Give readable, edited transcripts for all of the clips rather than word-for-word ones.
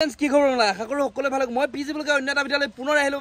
কি খবৰ না আশা কৰো সকলোৱে ভালে মই পিজিবলকে অন্য এটা ভিডিঅ'লৈ পুনৰ আহিলো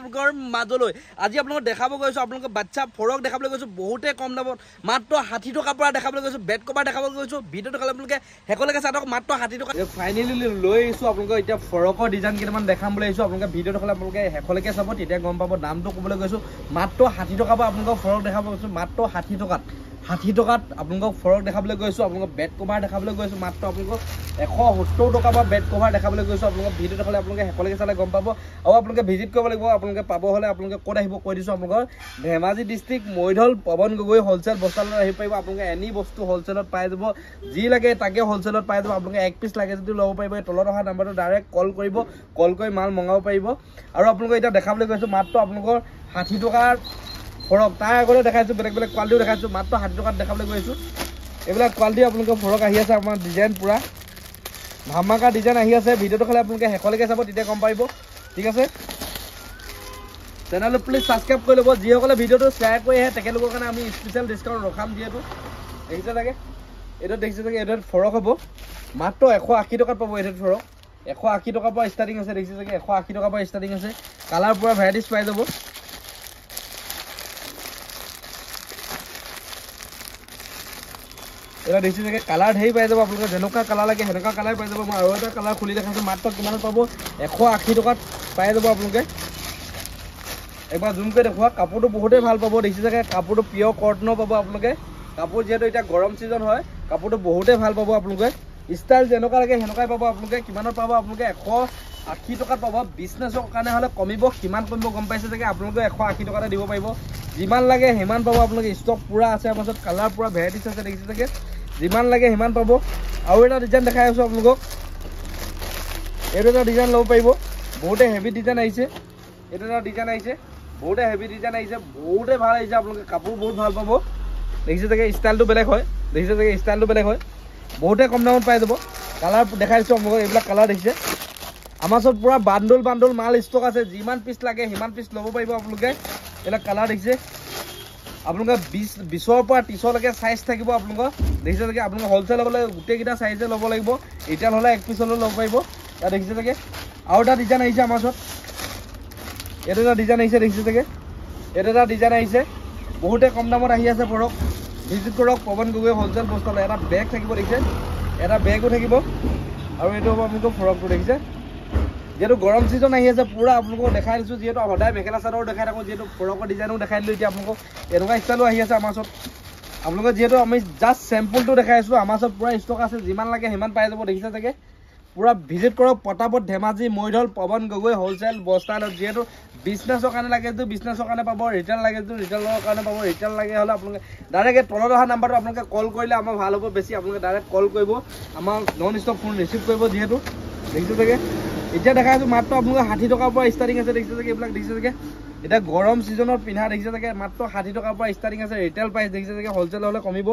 মাজলৈ আজি আপোনালোকক দেখাব গৈছো আপোনালোকক বাচ্চা ফৰক দেখাবলৈ গৈছো বহুতে কম দামত মাত্ৰ 60 টকাৰ পৰা দেখাবলৈ গৈছো বেড কভাৰ দেখাবলৈ গৈছো ভিডিঅ'টো খালে আপোনালোকে হেকলৈকে চাই থাকক মাত্ৰ 60 টকা ফাইনালি লৈ আহিছো আপোনালোকক এতিয়া ফৰকৰ ডিজাইন কেইটামান দেখাম বুলি আহিছো আপোনালোকে ভিডিঅ'টো খালে আপোনালোকে হেকলৈকে চাব তেতিয়া গম পাব দামটো ক'বলৈ গৈছো মাত্ৰ 60 টকাৰ পৰা আপোনালোকক ফৰক দেখাবলৈ গৈছো মাত্ৰ 60 টকাত 60 টকাত আপোনালোকক ফৰক দেখাবলৈ গৈছো আপোনালোকক বেড কভাৰ দেখাবলৈ গৈছো মাত্ৰ আপোনালোকক 170 টকা পৰা বেড কভাৰ দেখাবলৈ গৈছো আপোনালোকক ভিডিঅ'টো খালে আপোনালোকে হেকলৈকে চালে গম পাব আৰু আপোনালোকে ভিজিট কৰিব লাগিব আপোনালোকে পাব হলে আপোনালোকে ক'ত আহিব কৈ দিছো আপোনালোকৰ ধেমাজি ডিস্ট্ৰিক্ট মৈধল পৱন গগৈ হোলসেল বস্তালৈ আহি পাৰিব আপোনালোকে এনি বস্তু হোলসেলত পাই যাব যি লাগে তাকে হোলসেলত পাই যাব আপোনালোকে এক পিস লাগে যদি ল'ব পাৰিব তলত অহা নাম্বাৰটো ডাইৰেক্ট কল কৰিব কল কৰি মাল মঙাব পাৰিব আৰু আপোনালোকে এটা দেখাবলৈ গৈছো মাত্ৰ আপোনালোকৰ 60 টকাৰ ফৰক তাৰ আগতে দেখাইছো বেলেগ বেলেগ কোৱালিটিও দেখাইছো মাত্ৰ 60 টকাত দেখাবলৈ গৈছো এইবিলাক কোৱালিটি আপোনালোকৰ ফৰক আহি আছে আমাৰ ডিজাইন পুৰা ধামাকা ডিজাইন আহি আছে ভিডিঅ'টো খালে আপোনালোকে হেকলৈকে চাব তেতিয়া গম পাব ঠিক আছে চেনেলটো প্লিজ সাবস্ক্ৰাইব কৰি ল'ব যিসকলে ভিডিঅ'টো শ্বেয়াৰ কৰি আহে তেখেতলোকৰ কাৰণে আমি স্পেচিয়েল ডিসকাউণ্ট ৰখাম যিহেতু দেখিছে লাগে এটা দেখিছে চাগে এটা ফৰক হ'ব মাত্ৰ 180 টকাত পাব এটা ফৰক 180 টকাৰ পৰা ষ্টাৰ্টিং আছে দেখিছে চাগে 180 টকাৰ পৰা ষ্টাৰ্টিং আছে কালাৰ পুৰা ভেৰাইটিজ পাই যাব এটা দেখিছে চাগে কালাৰ ঢেৰ পাই যাব আপোনালোকে যেনেকুৱা কালাৰ লাগে সেনেকুৱা কালাৰ পাই যাব মই আৰু এটা কালাৰ খুলি দেখাইছো মাত্ৰ কিমানত পাব 180 টকাত পাই যাব আপোনালোকে একবাৰ জুম কৰি দেখুৱা কাপোৰটো বহুতেই ভাল পাব দেখিছে চাগে কাপোৰটো পিয়ৰ কটনৰ পাব আপোনালোকে কাপোৰ যিহেতু এতিয়া গৰম সিজন হয় কাপোৰটো বহুতেই ভাল পাব আপোনালোকে ষ্টাইল যেনেকুৱা লাগে সেনেকুৱাই পাব আপোনালোকে কিমানত পাব আপোনালোকে 180 টকাত পাব বিজনেছৰ কাৰণে হলে কমিব কিমান কমিব গম পাইছে চাগে আপোনালোকে 180 টকাতে দিব পাৰিব যিমান লাগে সিমান পাব আপোনালোকে ষ্টক পুৰা আছে আমাৰ ওচৰত কালাৰ পুৰা ভেৰাইটিজ আছে দেখিছে চাগে যিমান লাগে সিমান পাব আৰু এটা ডিজাইন দেখাই আছো আপোনালোকক এইটো এটা ডিজাইন ল'ব পাৰিব বহুতে হেভি ডিজাইন আহিছে এইটো এটা ডিজাইন আহিছে বহুতে হেভি ডিজাইন আহিছে বহুতে ভাল আহিছে আপোনালোকে কাপোৰ বহুত ভাল পাব দেখিছে চাগে ষ্টাইলটো বেলেগ হয় দেখিছে চাগে ষ্টাইলটো বেলেগ হয় বহুতে কম দামত পাই যাব কালাৰ দেখাইছো আপোনালোকক এইবিলাক কালাৰ দেখিছে আমাৰ ওচৰত পুৰা বান্ডল বান্ডল মাল ষ্টক আছে যিমান পিচ লাগে সিমান পিচ ল'ব পাৰিব আপোনালোকে এইবিলাক কালাৰ দেখিছে আপোনালোকে 20ৰ পৰা 30 লৈকে সাইজ থাকিব আপোনালোকৰ দেখিছে চাগে আপোনালোকে হোলসেল হ'লে গোটেইকেইটা সাইজে ল'ব লাগিব ৰিটেল হ'লে এক পিচ হ'লে ল'ব পাৰিব এটা দেখিছে চাগে আৰু এটা ডিজাইন আহিছে আমাৰ ওচৰত এইটো এটা ডিজাইন আহিছে দেখিছে চাগে এইটো এটা ডিজাইন আহিছে বহুতে কম দামত আহি আছে ফৰক ভিজিট কৰক পৱন গগৈ হোলসেল বস্তালৈ এটা বেগ থাকিব দেখিছে এটা বেগো থাকিব আৰু এইটো হ'ব আপোনালোকৰ ফৰকটো দেখিছে যেহেতু গৰম সিজন আহি আছে পুৰা আপোনালোকক দেখাই দিছো যেহেতু সদায় মেখেলা চাদৰ দেখাই থাকোঁ যেহেতু ফৰকৰ ডিজাইনো দেখাই দিলোঁ এতিয়া আপোনালোকক এনেকুৱা ষ্টাইলো আহি আছে আমাৰ ওচৰত আপোনালোকে যিহেতু আমি জাষ্ট চেম্পলটো দেখাই আছোঁ আমাৰ ওচৰত পুৰা ষ্টক আছে যিমান লাগে সিমান পাই যাব দেখিছে চাগে পুৰা ভিজিট কৰক পটাপট ধেমাজি মৈধল পৱন গগৈ হোলসেল বস্তাইলত যিহেতু বিজনেছৰ কাৰণে লাগে যদি বিজনেছৰ কাৰণে পাব ৰিটেল লাগে যদি ৰিটেলৰ কাৰণে পাব ৰিটেল লাগে হ'লে আপোনালোকে ডাইৰেক্ট তলত অহা নাম্বাৰটো আপোনালোকে কল কৰিলে আমাৰ ভাল হ'ব বেছি আপোনালোকে ডাইৰেক্ট কল কৰিব আমাৰ নন ষ্টপ ফোন ৰিচিভ কৰিব যিহেতু দেখিছে চাগে এতিয়া দেখাই আছো মাত্ৰ আপোনালোকে 60 টকাৰ পৰা ষ্টাৰ্টিং আছে দেখিছে চাগে এইবিলাক দেখিছে চাগে এটা গৰম সিজনত পিন্ধা দেখিছে চাগে মাত্ৰ 60 টকাৰ পৰা ষ্টাৰ্টিং আছে ৰিটেল প্ৰাইচ দেখিছে চাগে হোলসেল হ'লে কমিব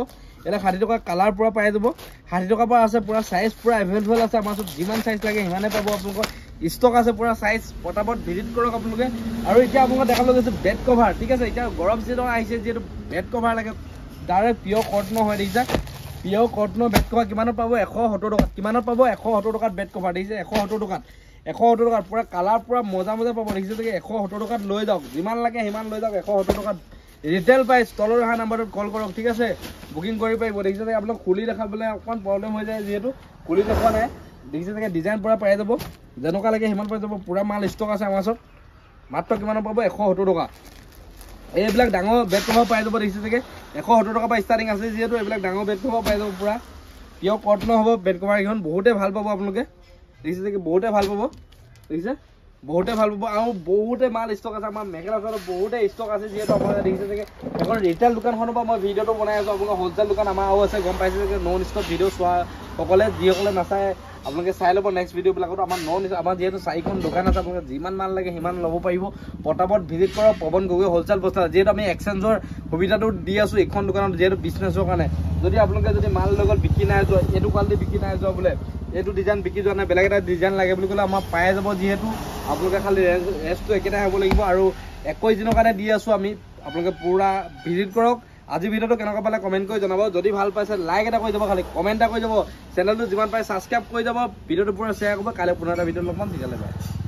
এটা 60 টকা কালাৰ পুৰা পাই যাব 60 টকাৰ পৰা আছে পুৰা সাইজ পুৰা এভেইলেবল আছে আমাৰ ওচৰত যিমান সাইজ লাগে সিমানে পাব আপোনালোকৰ ষ্টক আছে পুৰা সাইজ পটাপট ভিজিট কৰক আপোনালোকে আৰু এতিয়া আপোনালোকে দেখাবলৈ গৈছে বেড কভাৰ ঠিক আছে এতিয়া গৰম সিজন আহিছে যিহেতু বেড কভাৰ লাগে ডাইৰেক্ট পিয়ৰ কটনৰ হয় দেখিছে পিয়ৰ কটনৰ বেড কভাৰ কিমানত পাব 170 টকাত কিমানত পাব 170 টকাত বেড কভাৰ দেখিছে 170 টকাত 170 টকাত পুৰা কালাৰ পুৰা মজা মজা পাব দেখিছে চাগে 170 টকাত লৈ যাওক যিমান লাগে সিমান লৈ যাওক 170 টকাত ৰিটেল প্ৰাইচ তলৰ অহা নাম্বাৰটোত কল কৰক ঠিক আছে বুকিং কৰি পাৰিব দেখিছে চাগে আপোনাক খুলি দেখাবলৈ অকণমান প্ৰব্লেম হৈ যায় যিহেতু খুলি দেখুৱা নাই দেখিছে চাগে ডিজাইন পুৰা পাই যাব যেনেকুৱা লাগে সিমান পাই যাব পুৰা মাল ষ্টক আছে আমাৰ ওচৰত মাত্ৰ কিমানত পাব 170 টকা এইবিলাক ডাঙৰ বেড কভাৰ পাই যাব দেখিছে চাগে 170 টকাৰ পৰা ষ্টাৰ্টিং আছে যিহেতু এইবিলাক ডাঙৰ বেড কভাৰ পাই যাব পুৰা পিয়ৰ কটনৰ হ'ব বেড কভাৰ কেইখন বহুতে ভাল পাব আপোনালোকে দেখিছে চাগে বহুতে ভাল পাব দেখিছে বহুতে ভাল পাব আৰু বহুতে মাল ষ্টক আছে আমাৰ মেখেলা চাদৰ বহুতে ষ্টক আছে যিহেতু আপোনালোকে দেখিছে চাগে এখন ৰিটেল দোকানখনৰ পৰা মই ভিডিঅ'টো বনাই আছোঁ আপোনালোকৰ হোলচেল দোকান আমাৰ আৰু আছে গম পাইছে চাগে নন ষ্টপ ভিডিঅ' চোৱা সকলে যিসকলে নাচায় আপোনালোকে চাই ল'ব নেক্সট ভিডিঅ'বিলাকত আমাৰ আমাৰ যিহেতু 4খন দোকান আছে আপোনালোকে যিমান মাল লাগে সিমান ল'ব পাৰিব পটাপট ভিজিট কৰক পৱন গগৈ হোলচেল বস্তা যিহেতু আমি এক্সচেঞ্জৰ সুবিধাটো দি আছোঁ এইখন দোকানত যিহেতু বিজনেছৰ কাৰণে যদি আপোনালোকে যদি মাল লগত বিক্ৰী নাই যোৱা এইটো কোৱালিটি বিক্ৰী নাই যোৱা বোলে এইটো ডিজাইন বিক্ৰী যোৱা নাই বেলেগ এটা ডিজাইন লাগে বুলি ক'লে আমাৰ পাই যাব যিহেতু আপোনালোকে খালি ৰেষ্টটো একেটাই হ'ব লাগিব আৰু 21 দিনৰ কাৰণে দি আছোঁ আমি আপোনালোকে পুৰা ভিজিট কৰক আজি ভিডিঅ'টো কেনেকুৱা পালে কমেণ্ট কৰি জনাব যদি ভাল পাইছে লাইক এটা কৰি যাব খালি কমেণ্ট এটা কৰি যাব চেনেলটো যিমান পাৰে ছাবস্ক্ৰাইব কৰি যাব ভিডিঅ'টো পুৰা শ্বেয়াৰ কৰিব কাইলৈ পুনৰ এটা ভিডিঅ' লগ পাম তেতিয়ালৈ বাই